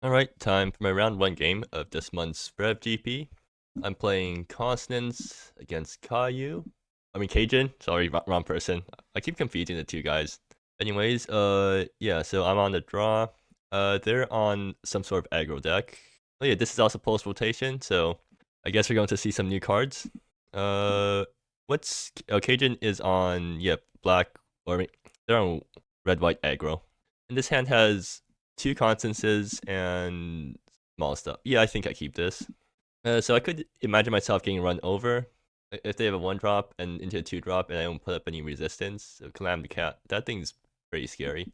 Alright, time for my round 1 game of this month's REV GP. I'm playing Consonance against Cajun. Sorry, wrong person. I keep confusing the two guys. Anyways, yeah, so I'm on the draw. They're on some sort of aggro deck. Oh yeah, this is also post-rotation, so I guess we're going to see some new cards. Uh, Cajun is on, black, they're on red-white aggro. And this hand has two constances and small stuff. Yeah, I think I keep this. So I could imagine myself getting run over if they have a 1-drop and into a 2-drop and I don't put up any resistance. So Calamity Cat, that thing's pretty scary.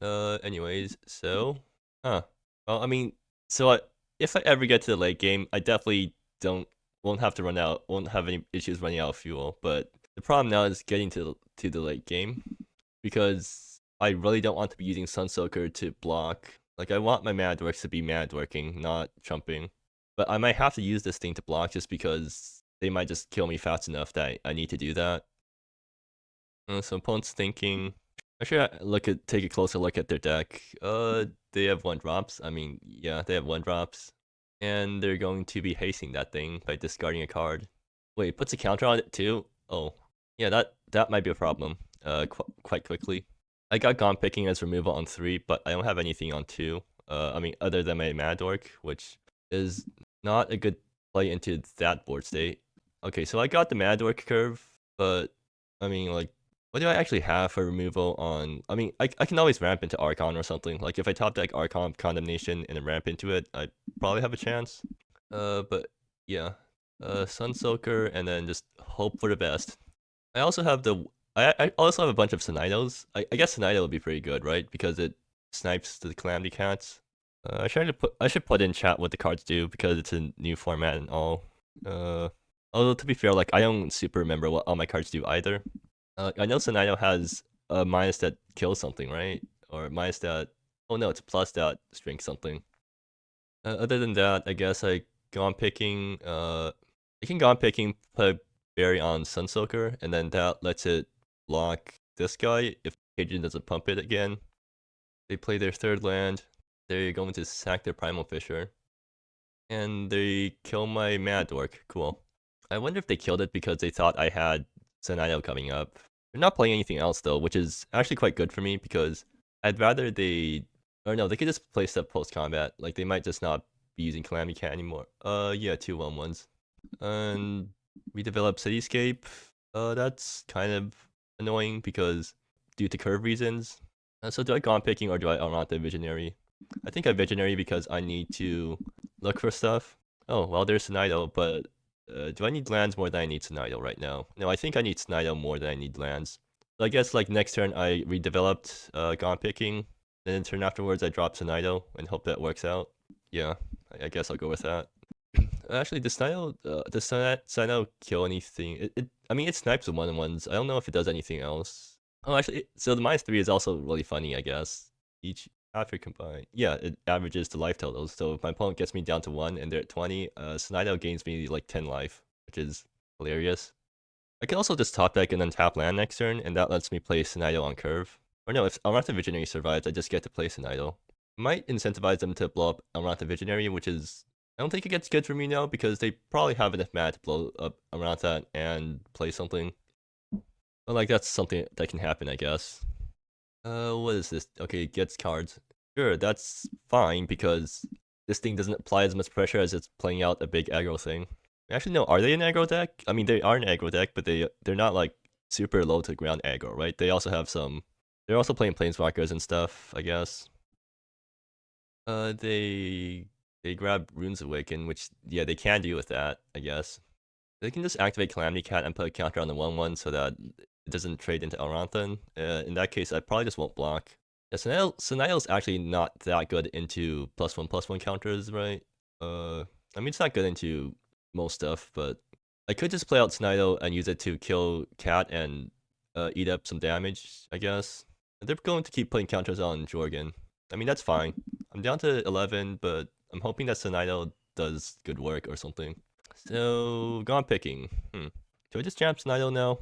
Anyways, so, well, I mean, so if I ever get to the late game, I definitely won't have to won't have any issues running out of fuel. But the problem now is getting to the late game because I really don't want to be using Sunsoaker to block. Like, I want my mana dorks to be mana dorking, not jumping. But I might have to use this thing to block just because they might just kill me fast enough that I need to do that. So opponent's thinking, I should take a closer look at their deck. They have 1-drops. I mean, yeah, they have 1-drops. And they're going to be hasting that thing by discarding a card. Wait, it puts a counter on it too? Oh, yeah, that might be a problem. Quite quickly. I got Gone Picking as removal on 3, but I don't have anything on 2. I mean, other than my Mad Dork, which is not a good play into that board state. Okay, so I got the Mad Dork curve, but I mean, like, what do I actually have for removal on? I mean, I can always ramp into Archon or something. Like, if I top deck Archon Condemnation and then ramp into it, I probably have a chance. But yeah, Sunsoaker and then just hope for the best. I also have I also have a bunch of Sonidos. I guess Sonido would be pretty good, right? Because it snipes the Calamity Cats. I should put in chat what the cards do because it's a new format and all. Although to be fair, like I don't super remember what all my cards do either. I know Sonido has a minus that kills something, right? Or minus that. Oh no, it's a plus that strings something. Other than that, I guess I go on picking. I can go on picking, put a berry on Sunsoaker, and then that lets it block this guy if Cajun doesn't pump it again. They play their 3rd land. They're going to sack their Primal Fisher. And they kill my Mad Dork. Cool. I wonder if they killed it because they thought I had Sonido coming up. They're not playing anything else though, which is actually quite good for me because I'd rather they... Or no, they could just play stuff post-combat. Like, they might just not be using Calamity Cat anymore. Yeah, 2 1-1s. And we develop Cityscape. That's kind of annoying because due to curve reasons. So do I go on picking or do I unlock the Visionary? I think I Visionary because I need to look for stuff. Oh, well, there's Sonido, but do I need lands more than I need Sonido right now? No, I think I need Sonido more than I need lands. So I guess, like, next turn I redeveloped Gone Picking, then the turn afterwards I drop Sonido and hope that works out. Yeah, I guess I'll go with that. Actually, does Sonido kill anything? I mean, it snipes the 1-1s. I don't know if it does anything else. Oh, actually, so the -3 is also really funny, I guess. Each after combined, yeah, it averages the life totals. So if my opponent gets me down to 1 and they're at 20, Sonido gains me like 10 life, which is hilarious. I can also just top deck and then tap land next turn, and that lets me play Sonido on curve. Or no, if Alrata Visionary survives, I just get to play Sonido. Might incentivize them to blow up Alrata Visionary, which is... I don't think it gets good for me now, because they probably have enough mana to blow up Alrata and play something. But like, that's something that can happen, I guess. What is this? Okay, it gets cards. Sure, that's fine, because this thing doesn't apply as much pressure as it's playing out a big aggro thing. Actually, no, are they an aggro deck? I mean, they are an aggro deck, but they're not, like, super low to ground aggro, right? They also have some... They're also playing Planeswalkers and stuff, I guess. They grab Runes Awaken, which, yeah, they can deal with that, I guess. They can just activate Calamity Cat and put a counter on the 1-1 so that it doesn't trade into Alranthan. In that case, I probably just won't block. Yeah, Sonido's actually not that good into +1/+1 counters, right? I mean, it's not good into most stuff, but I could just play out Sonido and use it to kill Cat and eat up some damage, I guess. They're going to keep putting counters on Jorgen. I mean, that's fine. I'm down to 11, but I'm hoping that Sonido does good work or something. So, gone picking. Do I just jam Sonido now?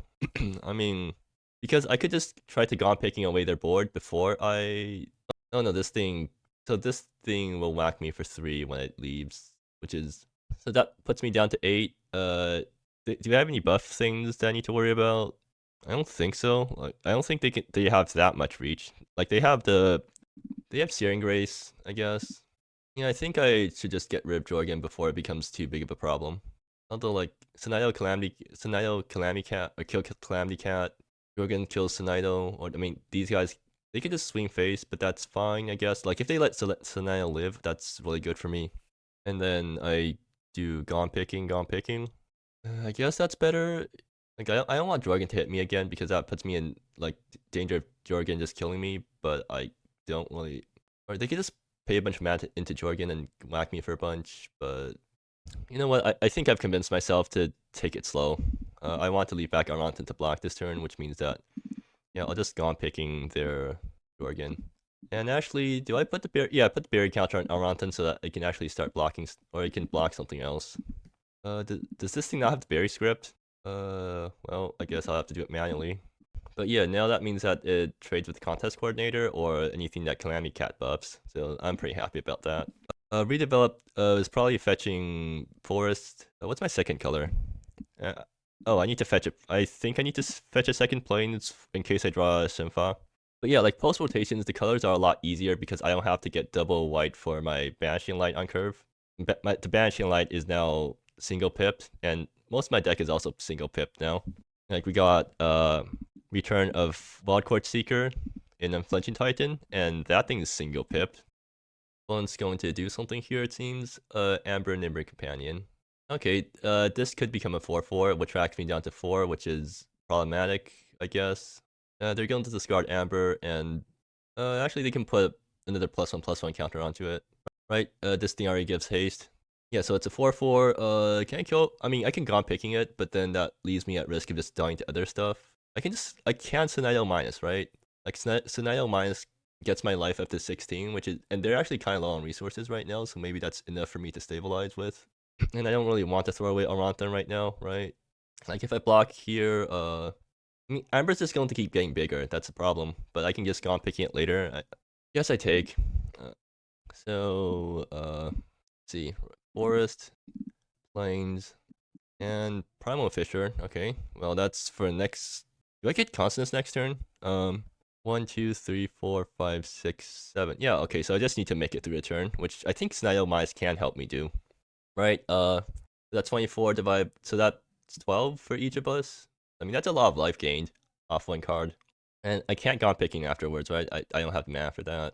I mean, because I could just try to gone picking away their board before I... Oh no, this thing So this thing will whack me for 3 when it leaves, which is so that puts me down to 8. Do you have any buff things that I need to worry about? I don't think so. Like, I don't think they have that much reach. Like they have Searing Grace, I guess. Yeah, I think I should just get rid of Jorgen before it becomes too big of a problem. Although like Sonido Calamity Cat or kill Calamity Cat, Jorgen kills Sonido, or I mean these guys they could just swing face, but that's fine, I guess. Like if they let Sonido live, that's really good for me. And then I do Gone Picking. I guess that's better. Like I don't want Jorgen to hit me again because that puts me in like danger of Jorgen just killing me. But I don't really, or they could just pay a bunch of mana into Jorgen and whack me for a bunch. But you know what? I think I've convinced myself to take it slow. I want to leave back Aronton to block this turn, which means that yeah, I'll just Gone Picking their Jorgen. And actually, do I put the berry? Yeah, I put the berry counter on Aronton so that I can actually start blocking, or I can block something else. Does this thing not have the berry script? Well, I guess I'll have to do it manually. But yeah, now that means that it trades with Contest Coordinator or anything that Calamity Cat buffs, so I'm pretty happy about that. Redevelop is probably fetching Forest. What's my second color? Oh, I need to fetch it. I think I need to fetch a second Plains in case I draw a Sympha. But yeah, like post rotations, the colors are a lot easier because I don't have to get double white for my Banishing Light on curve. The Banishing Light is now single pipped, and most of my deck is also single pipped now. Like we got Return of Wildcourt Seeker in Unflinching Titan, and that thing is single pipped. One's going to do something here, it seems. Amber Nimber Companion. Okay, this could become a 4/4, which tracks me down to 4, which is problematic, I guess. They're going to discard Amber, and actually they can put another +1/+1 counter onto it. Right, this thing already gives haste. Yeah, so it's a 4/4. Can I kill? I mean, I can Gone Picking it, but then that leaves me at risk of just dying to other stuff. I can Sonido minus, right? Like Sonido minus gets my life up to 16, which is, and they're actually kind of low on resources right now, so maybe that's enough for me to stabilize with. And I don't really want to throw away Aranthon right now, right? Like if I block here, I mean, Amber's just going to keep getting bigger. That's the problem. But I can just Gone Picking it later. Yes, I take. Let's see. Forest, Plains, and Primal Fisher. Okay, well that's for next. Do I get Consonance next turn? 1, 2, 3, 4, 5, 6, 7. Yeah, okay, so I just need to make it through a turn, which I think Sonido Mice can help me do. Right, that's 24 divided, so that's 12 for each of us. I mean, that's a lot of life gained off one card. And I can't Gone Picking afterwards, right? I don't have mana for that.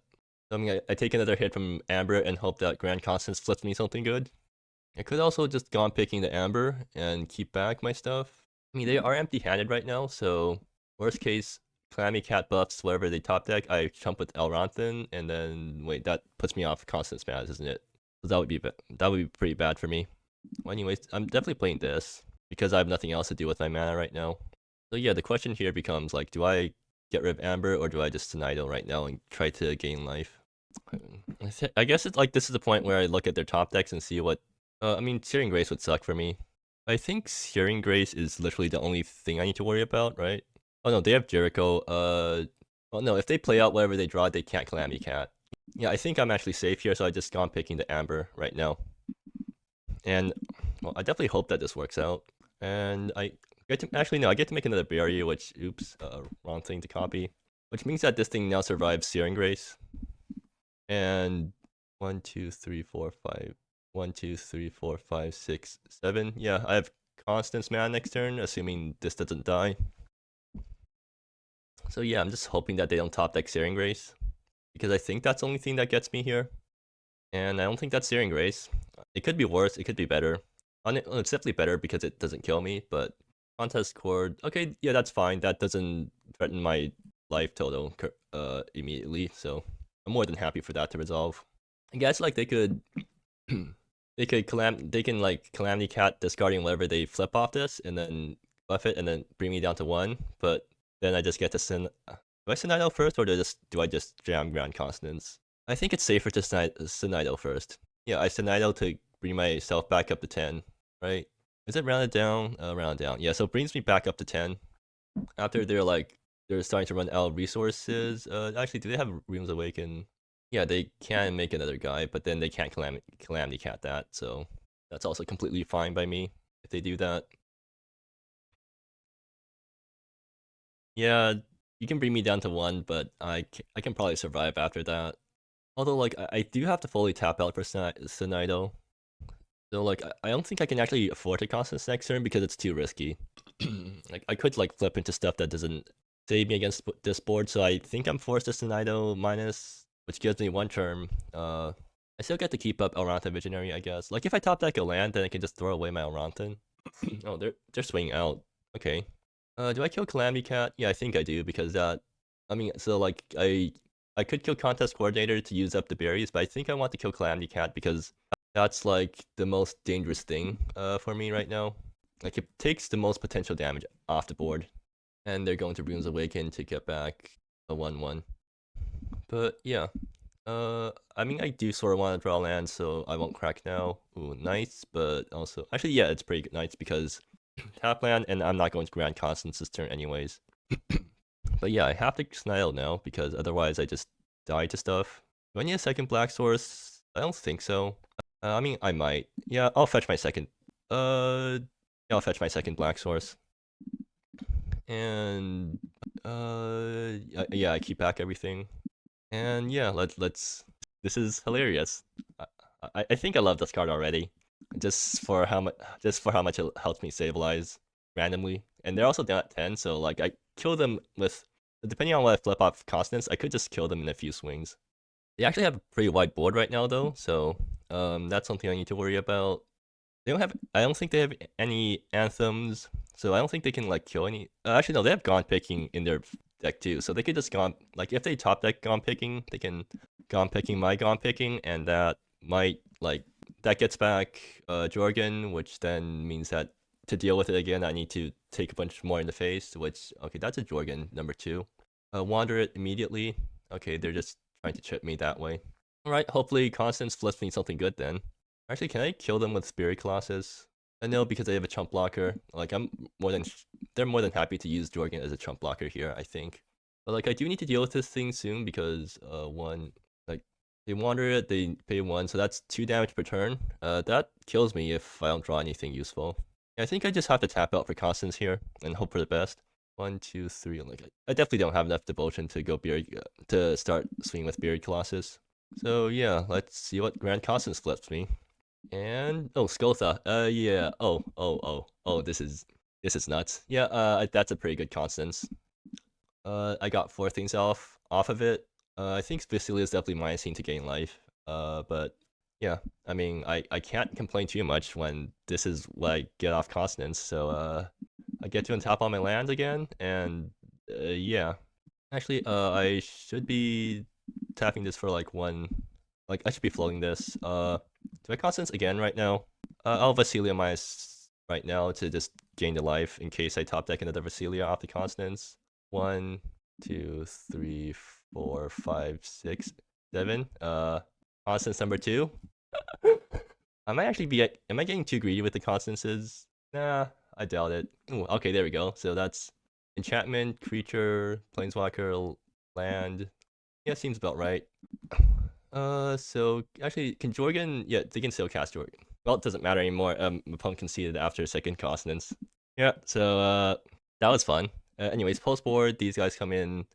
So I mean, I take another hit from Amber and hope that Grand Consonance flips me something good. I could also just Gone Picking the Amber and keep back my stuff. I mean, they are empty-handed right now, so worst case, Calamity Cat buffs whatever they top deck, I chump with Elranthan, and then, wait, that puts me off Constant Spaz, isn't it? So that would be pretty bad for me. Well, anyways, I'm definitely playing this, because I have nothing else to do with my mana right now. So yeah, the question here becomes, like, do I get rid of Amber, or do I just Sonido right now and try to gain life? I guess it's like, this is the point where I look at their top decks and see what I mean, Searing Grace would suck for me. I think Searing Grace is literally the only thing I need to worry about, right? Oh no, they have Jericho. Well no, if they play out whatever they draw, they can't Calamity Cat. Yeah, I think I'm actually safe here, so I just Gone Picking the Amber right now. And, well, I definitely hope that this works out. And I get to, actually no, I get to make another barrier, which, oops, wrong thing to copy. Which means that this thing now survives Searing Grace. And 1, 2, 3, 4, 5. 1, 2, 3, 4, 5, 6, 7. Yeah, I have Constance mana next turn, assuming this doesn't die. So yeah, I'm just hoping that they don't top deck Searing Grace, because I think that's the only thing that gets me here. And I don't think that's Searing Grace. It could be worse, it could be better. It's definitely better because it doesn't kill me, but Contest Cord, okay, yeah, that's fine. That doesn't threaten my life total immediately, so I'm more than happy for that to resolve. I guess like they could they can like Calamity Cat discarding whatever they flip off this and then buff it and then bring me down to 1, but then I just get to send. Do I Sonido first, or do I just jam Grand Consonance? I think it's safer to Sonido first. Yeah, I Sonido to bring myself back up to 10, right? Is it rounded down? Rounded down. Yeah, so it brings me back up to 10. After they're starting to run out of resources. Actually, do they have Realms Awaken? Yeah, they can make another guy, but then they can't calamity cat that, so that's also completely fine by me if they do that. Yeah, you can bring me down to 1, but I can probably survive after that. Although, like, I do have to fully tap out for Sonido. So, like, I don't think I can actually afford to Constance next turn because it's too risky. Like, I could, like, flip into stuff that doesn't save me against this board, so I think I'm forced to Sonido minus, which gives me 1 turn. I still get to keep up Elrantha Visionary, I guess. Like, if I top deck a land, then I can just throw away my Elrantha. Oh, they're swinging out. Okay. Do I kill Calamity Cat? Yeah, I think I do, because that... I mean, so, like, I could kill Contest Coordinator to use up the berries, but I think I want to kill Calamity Cat because that's, like, the most dangerous thing for me right now. Like, it takes the most potential damage off the board. And they're going to Runes Awaken to get back a 1-1. But, yeah. I mean, I do sort of want to draw land, so I won't crack now. Ooh, nice, but also... Actually, yeah, it's pretty nice because tap land, and I'm not going to Grand Constance this turn anyways. But yeah, I have to Snile now, because otherwise I just die to stuff. Do I need a second Black Source? I don't think so. I mean, I might. Yeah, I'll fetch my second... yeah, I'll fetch my second Black Source. And... yeah, I keep back everything. And yeah, let's... This is hilarious. I think I love this card already. Just for how much it helps me stabilize randomly. And they're also down at 10, so like I kill them with... Depending on what I flip off Consonance, I could just kill them in a few swings. They actually have a pretty wide board right now though, so that's something I need to worry about. They don't have... I don't think they have any anthems, so I don't think they can like kill any... actually no, they have Gaunt Picking in their deck too, so they could just Gaunt... Like if they top deck Gaunt Picking, they can Gaunt Picking my Gaunt Picking, and that might like... That gets back Jorgen, which then means that to deal with it again, I need to take a bunch more in the face, which... Okay, that's a Jorgen, number 2. Wander it immediately. Okay, they're just trying to chip me that way. Alright, hopefully Constance flips me something good then. Actually, can I kill them with Spirit Colossus? I know, because they have a chump blocker. Like, they're more than happy to use Jorgen as a chump blocker here, I think. But like, I do need to deal with this thing soon because one, like, they wander it, they pay 1, so that's 2 damage per turn. That kills me if I don't draw anything useful. Yeah, I think I just have to tap out for Constance here and hope for the best. 1, 2, 3. Like, I definitely don't have enough devotion to go to start swinging with Beard Colossus. So yeah, let's see what Grand Constance flips me. And oh, Skoltha. Yeah. Oh. This is nuts. Yeah. That's a pretty good Constance. I got 4 things off of it. I think Vasilia is definitely minusing to gain life. But yeah. I mean, I can't complain too much when this is what I get off Constance. So I get to untap on my land again, and yeah. Actually, I should be tapping this for like 1. Like, I should be floating this. Do I Constance again right now? I'll Vasilia minus right now to just gain the life in case I top deck another Vasilia off the Constance. 1, 2, 3, 4, 5, 6, 7. Constance number 2. I might actually be... Am I getting too greedy with the Constances? Nah, I doubt it. Ooh, okay, there we go. So that's enchantment, creature, planeswalker, land. Yeah, seems about right. So actually, can Jorgen? Yeah, they can still cast Jorgen. Well, it doesn't matter anymore. Opponent conceded after second Consonance. Yeah, so that was fun. Anyways, post board, these guys come in,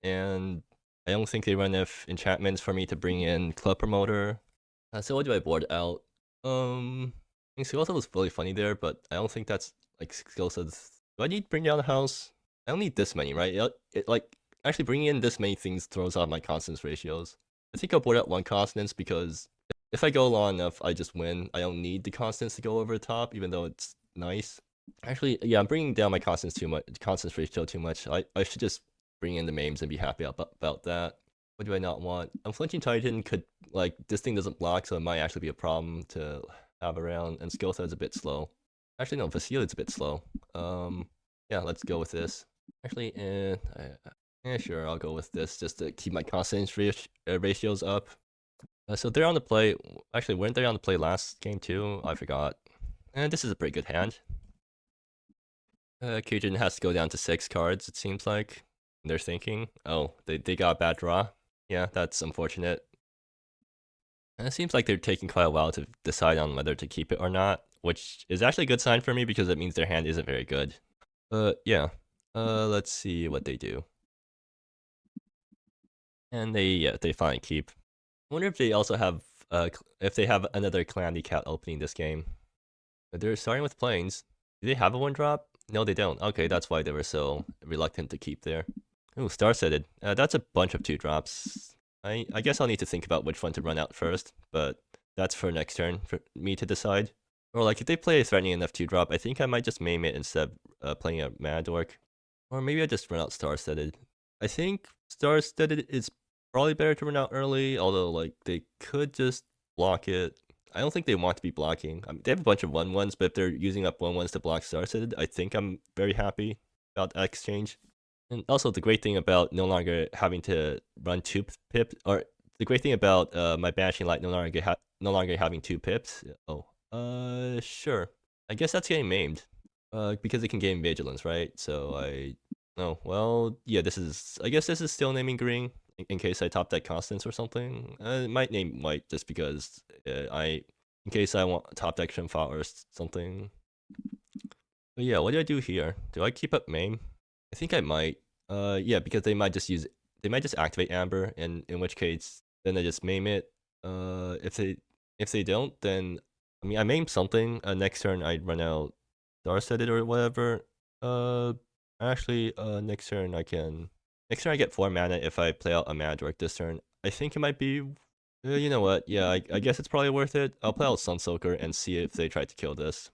and I don't think they run enough enchantments for me to bring in Club Promoter. So what do I board out? I mean, Skillset was really funny there, but I don't think that's like Skillset's... Do I need Bring Down the House? I don't need this many, right? It like... Actually, bringing in this many things throws off my consonance ratios. I think I'll board out 1 consonance because if I go long enough, I just win. I don't need the consonance to go over the top, even though it's nice. Actually, yeah, I'm bringing down my consonance too much. Consonance ratio too much. I should just bring in the memes and be happy about that. What do I not want? Flinching Titan could, like, this thing doesn't block, so it might actually be a problem to have around. And skill set is a bit slow. Actually, no, Vasili's a bit slow. Yeah, let's go with this. Actually, yeah, sure, I'll go with this just to keep my consonance ratios up. So they're on the play. Actually, weren't they on the play last game too? I forgot. And this is a pretty good hand. Cajun has to go down to 6 cards, it seems like. They're thinking. Oh, they got a bad draw. Yeah, that's unfortunate. And it seems like they're taking quite a while to decide on whether to keep it or not, which is actually a good sign for me because it means their hand isn't very good. But yeah, let's see what they do. And they finally keep. I wonder if they also have if they have another Calamity Cat opening this game. But they're starting with planes. Do they have a one drop? No, they don't. Okay, that's why they were so reluctant to keep there. Ooh, star-setted. That's a bunch of two drops. I guess I'll need to think about which one to run out first, but that's for next turn for me to decide. Or like if they play a threatening enough two drop, I think I might just maim it instead of playing a Mana Dork. Or maybe I just run out star-studded. I think star-studded is probably better to run out early, although like they could just block it. I don't think they want to be blocking. I mean, they have a bunch of 1/1s, but if they're using up 1/1s to block star-studded, I think I'm very happy about that exchange. And also the great thing about no longer having to run two pips, or the great thing about my Banishing Light no longer having two pips. Oh, sure. I guess that's getting maimed. Because it can gain vigilance, right? So oh, well, yeah, I guess this is still naming green in case I top deck Constance or something. I might name white just because in case I want top deck Shimfa or something. But yeah, what do I do here? Do I keep up maim? I think I might. Yeah, because they might just activate Amber, and in which case, then I just maim it. If they don't, then I mean I maim something. Next turn I run out Star it or whatever. Actually, next turn I get 4 mana if I play out a Mana Dork this turn. I think it might be. You know what? Yeah, I guess it's probably worth it. I'll play out Sunsoaker and see if they try to kill this.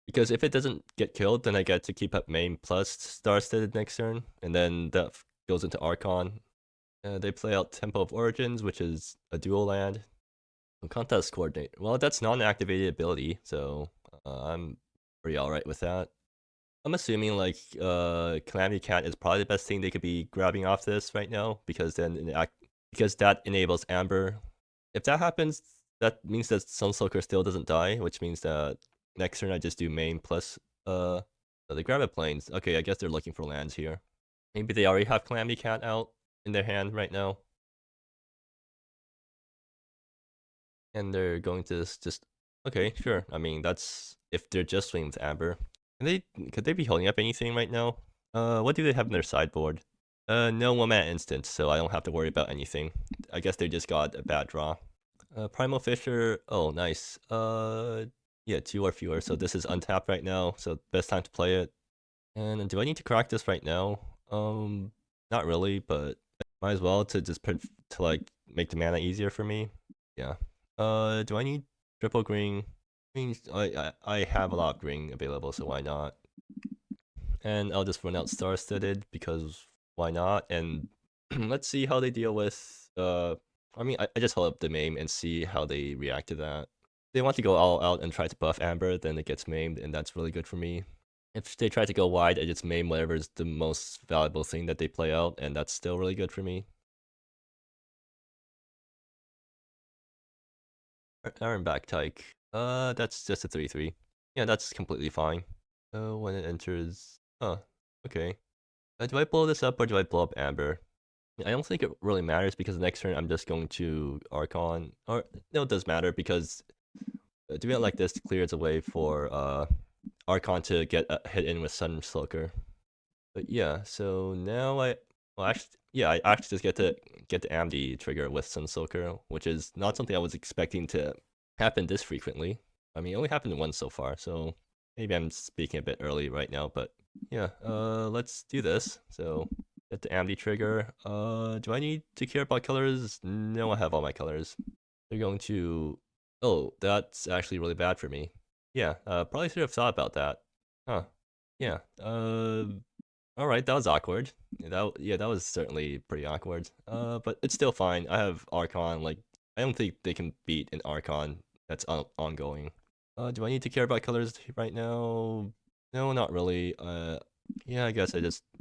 Because if it doesn't get killed, then I get to keep up main plus star-studded next turn, and then that goes into Archon. They play out Tempo of Origins, which is a dual land. Contest Coordinate. Well, that's not an activated ability, so I'm pretty alright with that. I'm assuming like Calamity Cat is probably the best thing they could be grabbing off this right now, because because that enables Amber. If that happens, that means that Sunsoaker still doesn't die, which means that next turn I just do main plus so they grab a planes. Okay, I guess they're looking for lands here. Maybe they already have Calamity Cat out in their hand right now. And they're going to just okay, sure. I mean that's if they're just swinging with Amber. Could they be holding up anything right now? What do they have in their sideboard? No 1-mana instant, so I don't have to worry about anything. I guess they just got a bad draw. Primal Fisher, oh nice. Yeah, 2 or fewer, so this is untapped right now, so best time to play it. And do I need to crack this right now? Not really, but might as well to just to like make the mana easier for me. Yeah. Do I need triple green? I mean, I have a lot of green available, so why not? And I'll just run out star-studded because why not? And let's see how they deal with I mean, I just hold up the maim and see how they react to that. If they want to go all out and try to buff Amber, then it gets maimed, and that's really good for me. If they try to go wide, I just maim whatever is the most valuable thing that they play out, and that's still really good for me. Iron Back Tyke. That's just a 3/3. Yeah, that's completely fine. So when it enters... Huh, okay. Do I blow this up or do I blow up Amber? I don't think it really matters because next turn I'm just going to Archon. Or, no, it does matter because doing it like this clears a way for Archon to get hit in with Sunsoaker. But yeah, so now well actually, yeah, I actually just get the AMD trigger with Sunsoaker, which is not something I was expecting to happen this frequently. I mean, it only happened once so far, so maybe I'm speaking a bit early right now, but yeah, let's do this. So get the AMD trigger. Do I need to care about colors? No, I have all my colors. They're going to... Oh, that's actually really bad for me. Yeah, probably should have thought about that. Huh. Yeah, alright, that was awkward. Yeah, that was certainly pretty awkward. But it's still fine. I have Archon, like, I don't think they can beat an Archon that's ongoing. Do I need to care about colors right now? No, not really. Yeah, I guess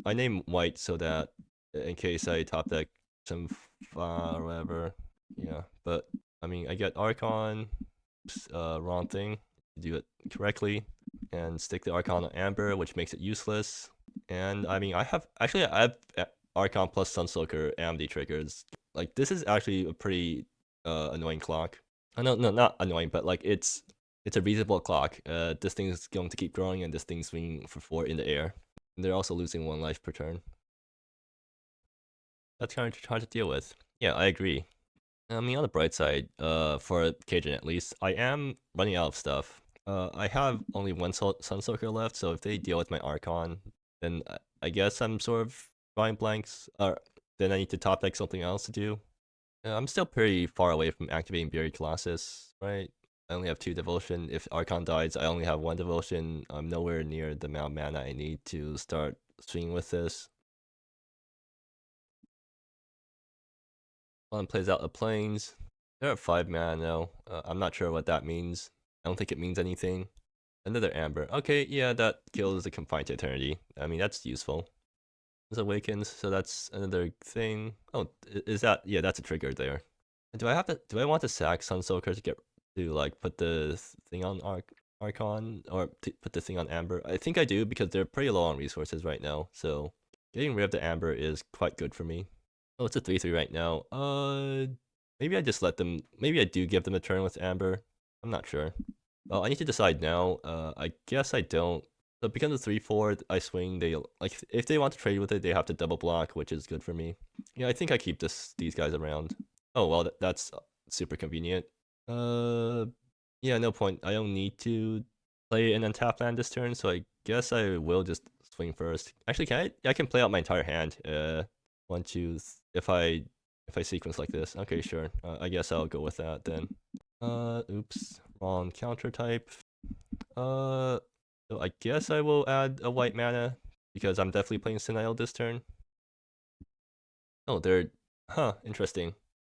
I name white so that in case I top deck some or whatever. Yeah, but I mean, I get Archon, wrong thing, do it correctly, and stick the Archon on Amber, which makes it useless. And I mean, I have Archon plus Sunsoaker AMD triggers. like this is actually a pretty annoying clock. No, not annoying, but like it's a reasonable clock. This thing is going to keep growing, and this thing's swinging for 4 in the air. And they're also losing 1 life per turn. That's kind of hard to deal with. Yeah, I agree. I mean, on the bright side, for Cajun at least, I am running out of stuff. I have only 1 Sunsoaker left, so if they deal with my Archon, then I guess I'm sort of drawing blanks. Then I need to top deck something else to do. I'm still pretty far away from activating Buried Colossus, right? I only have 2 Devotion. If Archon dies, I only have 1 Devotion. I'm nowhere near the amount of mana I need to start swinging with this. One plays out the plains. They're at 5 mana now. I'm not sure what that means. I don't think it means anything. Another Amber. Okay, yeah, that kills the Confined to Eternity. I mean, that's useful. This awakens, so that's another thing. Oh, is that? Yeah, that's a trigger there. Do I want to sack Sunsoaker to get to like put the thing on Archon or to put the thing on Amber? I think I do because they're pretty low on resources right now. So getting rid of the Amber is quite good for me. Oh, it's a 3/3 right now. Maybe I just let them. Maybe I do give them a turn with Amber. I'm not sure. Well, I need to decide now. I guess I don't. So it becomes a 3/4. I swing. They like if they want to trade with it, they have to double block, which is good for me. Yeah, I think I keep these guys around. Oh well, that's super convenient. Yeah, no point. I don't need to play an untap land this turn, so I guess I will just swing first. Actually, can I? I can play out my entire hand. 1, 2. If I sequence like this, okay, sure. I guess I'll go with that then. Oops, wrong counter type. So I guess I will add a white mana because I'm definitely playing Senile this turn. Oh, interesting.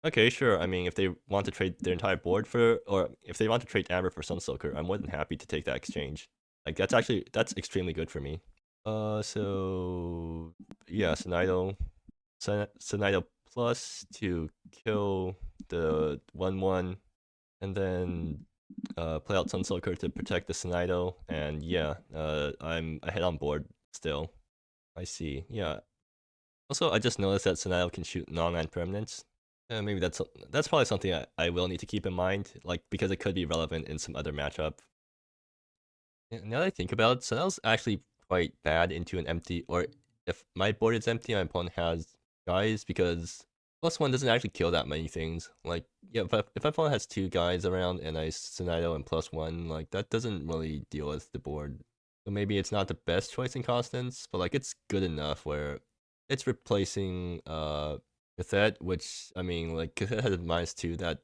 Okay, sure. I mean, if they want to trade their entire board for, or if they want to trade Amber for Sunsoaker, I'm more than happy to take that exchange. Like that's extremely good for me. So yeah, Senile plus to kill the 1/1, and then play out Sunsoaker to protect the Senile, and yeah, I'm ahead on board still. I see. Yeah. Also, I just noticed that Senile can shoot non-land permanents. Maybe that's probably something I will need to keep in mind, like because it could be relevant in some other matchup. Yeah, now that I think about it, Senile's actually quite bad into an empty, or if my board is empty, my opponent has guys, because +1 doesn't actually kill that many things. Like, yeah, if my opponent has 2 guys around and I Senile and +1, like that doesn't really deal with the board. So maybe it's not the best choice in Constance, but like it's good enough where it's replacing Cathette, which I mean like Cathette has -2 that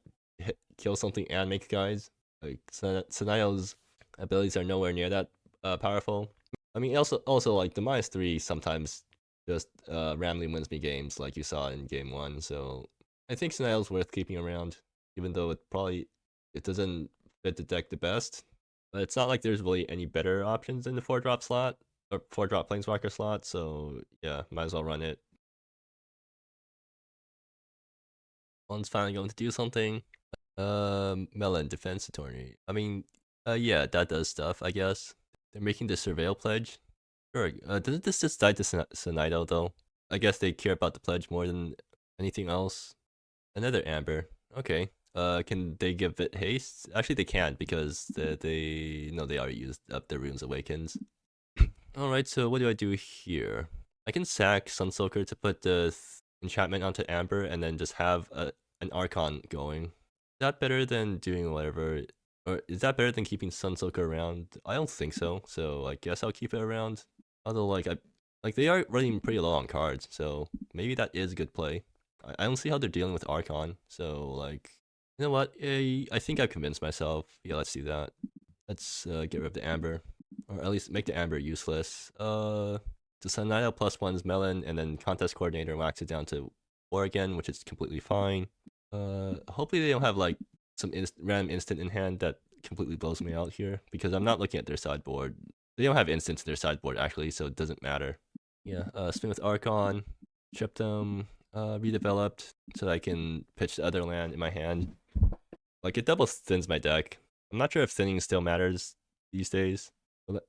kills something and makes guys. Like Senile's abilities are nowhere near that powerful. I mean, also like the -3 sometimes just randomly wins me games, like you saw in game 1. So I think Senile's worth keeping around, even though it doesn't fit the deck the best. But it's not like there's really any better options in the 4-drop slot or 4-drop Planeswalker slot. So yeah, might as well run it. One's finally going to do something. Melon Defense Attorney. I mean, yeah, that does stuff, I guess. They're making the Surveil pledge. Sure. Doesn't this just die to Senito, though? I guess they care about the pledge more than anything else. Another Amber. Okay. Can they give it haste? Actually, they can't because they already used up the Runes Awakens. Alright, so what do I do here? I can sack Sunsoaker to put the enchantment onto Amber and then just have an Archon going. Is that better than doing whatever? Or is that better than keeping Sunsoaker around? I don't think so, so I guess I'll keep it around. Although, like, they are running pretty low on cards, so maybe that is a good play. I don't see how they're dealing with Archon, so, like, you know what? I think I've convinced myself. Yeah, let's do that. Let's get rid of the Amber. Or at least make the Amber useless. The Sunlight +1's Melon, and then Contest Coordinator whacks it down to 4 again, which is completely fine. Hopefully they don't have, like, some random instant in hand that completely blows me out here, because I'm not looking at their sideboard. They don't have instants in their sideboard, actually, so it doesn't matter. Yeah, spin with Archon, trip them, redeveloped, so I can pitch the other land in my hand. Like, it double thins my deck. I'm not sure if thinning still matters these days.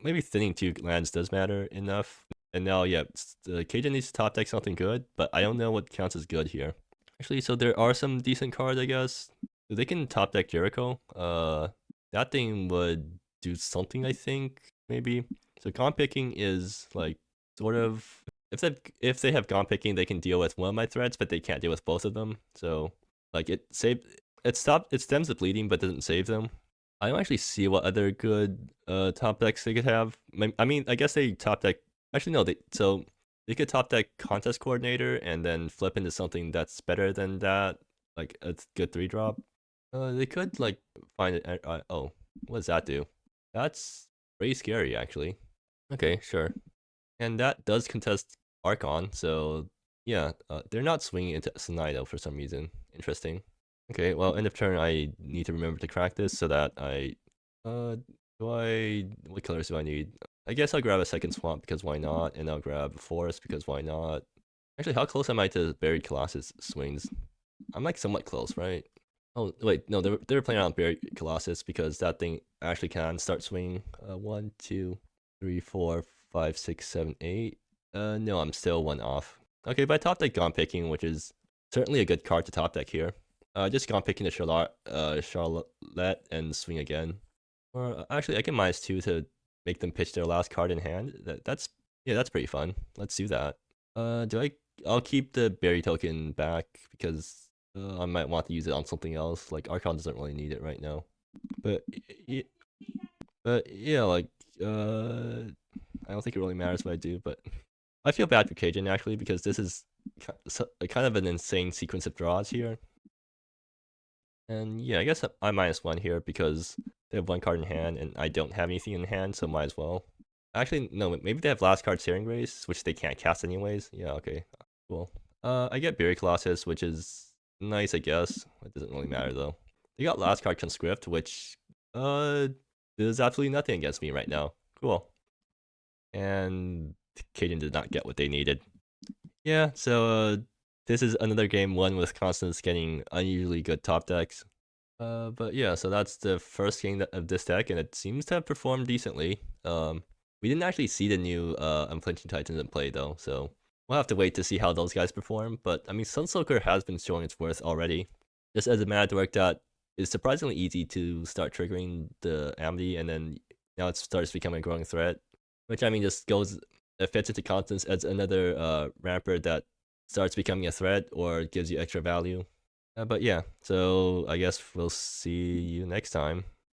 Maybe thinning 2 lands does matter enough. And now, yeah, the Cajun needs to top deck something good, but I don't know what counts as good here. Actually, so there are some decent cards, I guess. They can top deck Jericho. That thing would do something, I think, maybe. So comp picking is like sort of if they have comp picking, they can deal with one of my threats, but they can't deal with both of them. So like it stems the bleeding, but doesn't save them. I don't actually see what other good top decks they could have. I mean, I guess they top deck. Actually, no. They could top deck contest coordinator and then flip into something that's better than that, like a good 3-drop. They could like find it. Oh, what does that do? That's pretty scary, actually. Okay, sure. And that does contest Archon, so yeah, they're not swinging into Sonido for some reason. Interesting. Okay, well, end of turn, I need to remember to crack this so that what colors do I need? I guess I'll grab a second swamp because why not, and I'll grab a forest because why not. Actually, how close am I to Buried Colossus swings? I'm like somewhat close, right? Oh, wait, no, they were playing on Buried Colossus because that thing actually can start swinging. 1, 2, 3, 4, 5, 6, 7, 8. No, I'm still 1 off. Okay, but I top deck Gone Picking, which is certainly a good card to top deck here. Just Gone Picking the Charlotte and swing again. Or actually, I can -2 to make them pitch their last card in hand. That's pretty fun. Let's do that. I'll keep the berry token back because I might want to use it on something else. Like Archon doesn't really need it right now. But yeah, like I don't think it really matters what I do. But I feel bad for Cajun actually because this is kind of an insane sequence of draws here. And yeah, I guess I'm -1 here because they have 1 card in hand and I don't have anything in hand, so might as well. Actually, no, maybe they have last card Searing Grace, which they can't cast anyways. Yeah, okay, cool. I get Berry Colossus, which is nice, I guess. It doesn't really matter though. They got last card Conscript, which does absolutely nothing against me right now. Cool. And Cajun did not get what they needed. Yeah, so this is another game one with Consonance getting unusually good top decks. But yeah, so that's the first game of this deck, and it seems to have performed decently. We didn't actually see the new Unflinching Titans in play though, so we'll have to wait to see how those guys perform. But I mean, Sunsoaker has been showing its worth already. Just as a mana dork that is surprisingly easy to start triggering the Amity, and then now it starts becoming a growing threat. Which I mean, just it fits into Constance as another ramper that starts becoming a threat or gives you extra value. But yeah, so I guess we'll see you next time.